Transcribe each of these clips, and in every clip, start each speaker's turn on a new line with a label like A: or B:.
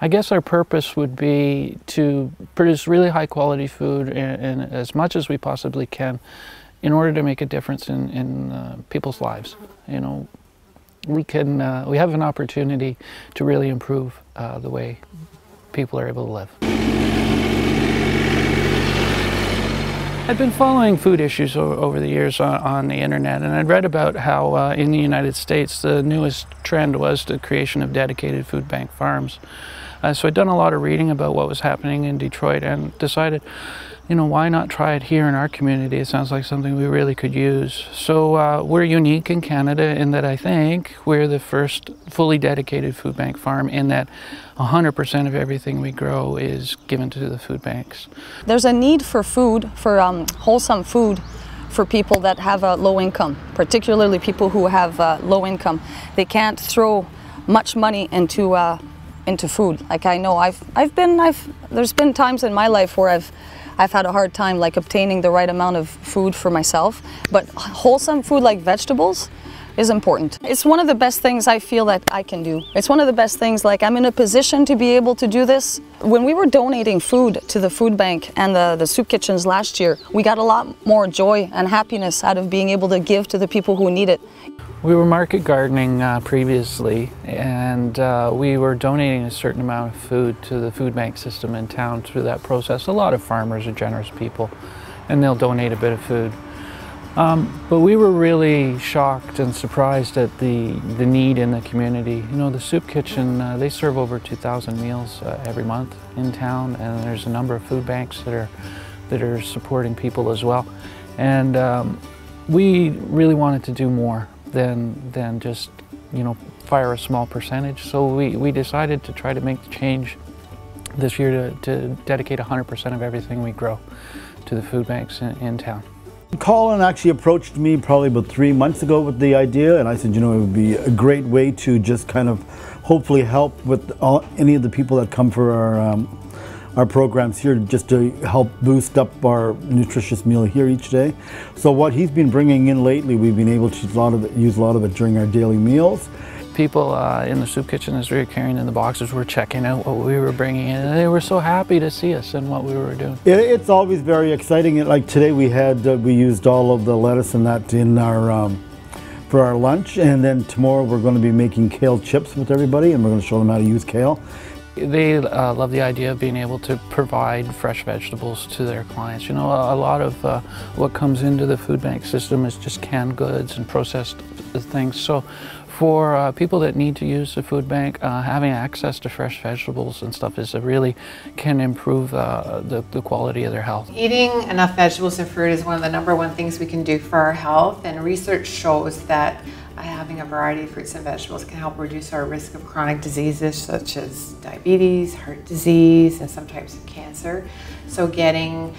A: I guess our purpose would be to produce really high quality food and as much as we possibly can in order to make a difference in people's lives. You know, we have an opportunity to really improve the way people are able to live. I've been following food issues over the years on the internet, and I'd read about how in the United States the newest trend was the creation of dedicated food bank farms. So I'd done a lot of reading about what was happening in Detroit and decided, you know, why not try it here in our community? It sounds like something we really could use. So we're unique in Canada in that I think we're the first fully dedicated food bank farm in that 100% of everything we grow is given to the food banks.
B: There's a need for food, for wholesome food for people that have a low income, particularly people who have low income. They can't throw much money into food. Like I know there's been times in my life where I've had a hard time like obtaining the right amount of food for myself, but wholesome food like vegetables is important. It's one of the best things I feel that I can do. It's one of the best things, like I'm in a position to be able to do this. When we were donating food to the food bank and the soup kitchens last year, we got a lot more joy and happiness out of being able to give to the people who need it.
A: We were market gardening previously, and we were donating a certain amount of food to the food bank system in town through that process. A lot of farmers are generous people, and they'll donate a bit of food. But we were really shocked and surprised at the need in the community. You know, the soup kitchen, they serve over 2,000 meals every month in town, and there's a number of food banks that are supporting people as well. And we really wanted to do more than just, you know, fire a small percentage. So we decided to try to make the change this year to dedicate 100% of everything we grow to the food banks in town.
C: Colin actually approached me probably about 3 months ago with the idea, and I said, you know, it would be a great way to just kind of hopefully help with any of the people that come for our programs here, just to help boost up our nutritious meal here each day. So what he's been bringing in lately, we've been able to use a lot of it during our daily meals.
A: People in the soup kitchen, as we were carrying in the boxes, were checking out what we were bringing in, and they were so happy to see us and what we were doing.
C: It's always very exciting. Like today we used all of the lettuce and that in our for our lunch, and then tomorrow we're going to be making kale chips with everybody, and we're going to show them how to use kale.
A: They love the idea of being able to provide fresh vegetables to their clients. You know, a lot of what comes into the food bank system is just canned goods and processed things. So for people that need to use the food bank, having access to fresh vegetables and stuff really can improve the quality of their health.
D: Eating enough vegetables and fruit is one of the #1 things we can do for our health, and research shows that having a variety of fruits and vegetables can help reduce our risk of chronic diseases such as diabetes, heart disease, and some types of cancer. So getting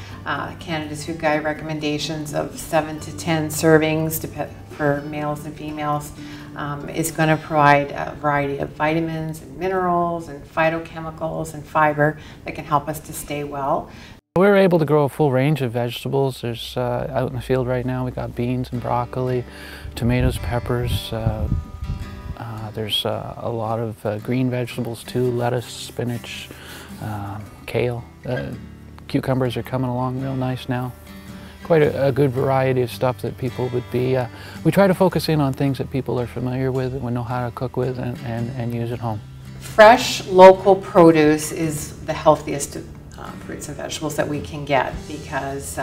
D: Canada's Food Guide recommendations of 7 to 10 servings for males and females is going to provide a variety of vitamins and minerals and phytochemicals and fiber that can help us to stay well.
A: We're able to grow a full range of vegetables. There's out in the field right now, we got beans and broccoli, tomatoes, peppers. There's a lot of green vegetables too, lettuce, spinach, kale. Cucumbers are coming along real nice now. Quite a good variety of stuff that people would be, we try to focus in on things that people are familiar with and know how to cook with and use at home.
D: Fresh local produce is the healthiest fruits and vegetables that we can get, because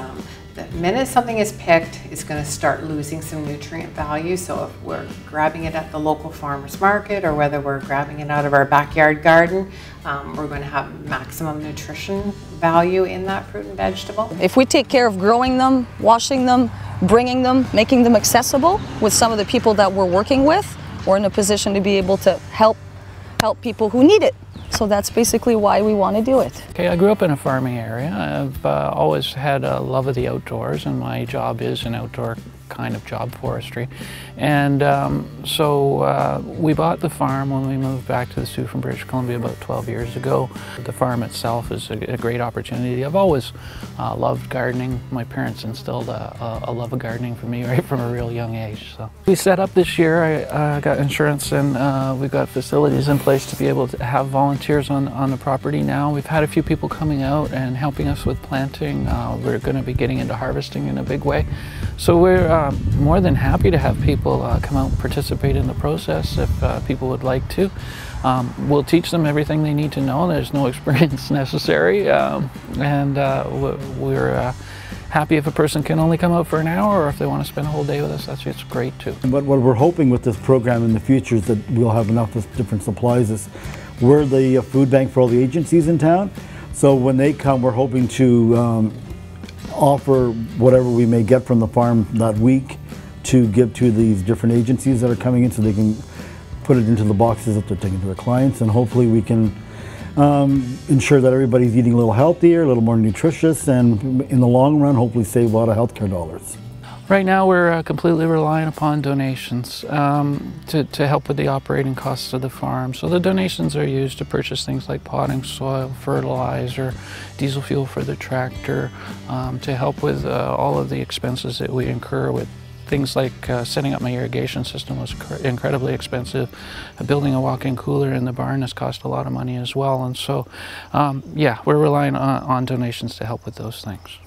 D: the minute something is picked, it's going to start losing some nutrient value. So if we're grabbing it at the local farmer's market, or whether we're grabbing it out of our backyard garden, we're going to have maximum nutrition value in that fruit and vegetable.
B: If we take care of growing them, washing them, bringing them, making them accessible with some of the people that we're working with, we're in a position to be able to help people who need it. So that's basically why we want to do it.
A: Okay, I grew up in a farming area. I've always had a love of the outdoors, and my job is an outdoor kind of job, forestry. And so we bought the farm when we moved back to the Sioux from British Columbia about 12 years ago. The farm itself is a great opportunity. I've always loved gardening. My parents instilled a love of gardening for me right from a real young age. So we set up this year. I got insurance, and we've got facilities in place to be able to have volunteers on the property now. We've had a few people coming out and helping us with planting. We're going to be getting into harvesting in a big way. So we're more than happy to have people come out and participate in the process if people would like to. We'll teach them everything they need to know. There's no experience necessary, and we're happy if a person can only come out for an hour, or if they want to spend a whole day with us, that's great too.
C: But what we're hoping with this program in the future is that we'll have enough of different supplies. We're the food bank for all the agencies in town, so when they come, we're hoping to offer whatever we may get from the farm that week to give to these different agencies that are coming in, so they can put it into the boxes that they're taking to their clients, and hopefully we can ensure that everybody's eating a little healthier, a little more nutritious, and in the long run hopefully save a lot of healthcare dollars.
A: Right now we're completely relying upon donations to help with the operating costs of the farm. So the donations are used to purchase things like potting soil, fertilizer, diesel fuel for the tractor, to help with all of the expenses that we incur with things like setting up my irrigation system was incredibly expensive. Building a walk-in cooler in the barn has cost a lot of money as well. And so, yeah, we're relying on donations to help with those things.